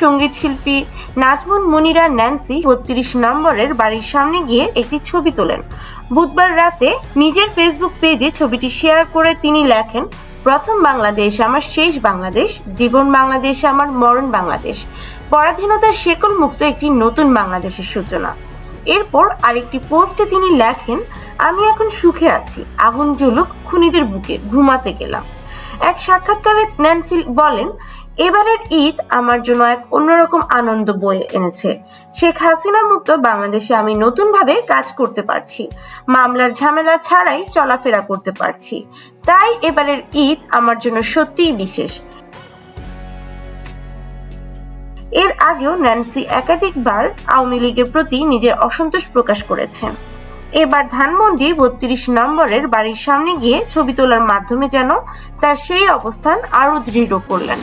সঙ্গীত শিল্পী নাজমুন মুনিরা ন্যান্সি ৩২ নম্বরের বাড়ির সামনে গিয়ে একটি ছবি তোলেন। বুধবার রাতে নিজের ফেসবুক পেজে ছবিটি শেয়ার করে তিনি লেখেন, প্রথম বাংলাদেশ আমার শেষ বাংলাদেশ, জীবন বাংলাদেশ আমার মরণ বাংলাদেশ, পরাধীনতার শেকল মুক্ত একটি নতুন বাংলাদেশের সূচনা। এরপর আরেকটি পোস্টে তিনি লেখেন, আমি এখন সুখে আছি, আগুন জ্বলুক খুনিদের বুকে, ঘুমাতে গেলাম। এক সাক্ষাৎকারে ন্যান্সি বলেন, এবারের ঈদ আমার জন্য এক অন্যরকম আনন্দ বয়ে এনেছে। শেখ হাসিনা মুক্ত বাংলাদেশে আমি নতুনভাবে কাজ করতে পারছি, মামলার ঝামেলা ছাড়াই চলাফেরা করতে পারছি। তাই এবারের ঈদ আমার জন্য সত্যিই বিশেষ। এর আগেও ন্যান্সি একাধিকবার আওয়ামী লীগের প্রতি নিজের অসন্তোষ প্রকাশ করেছেন। এবার ধানমন্ডি ৩২ নম্বরের বাড়ির সামনে গিয়ে ছবি তোলার মাধ্যমে যেন তার সেই অবস্থান আরো দৃঢ় করলেন।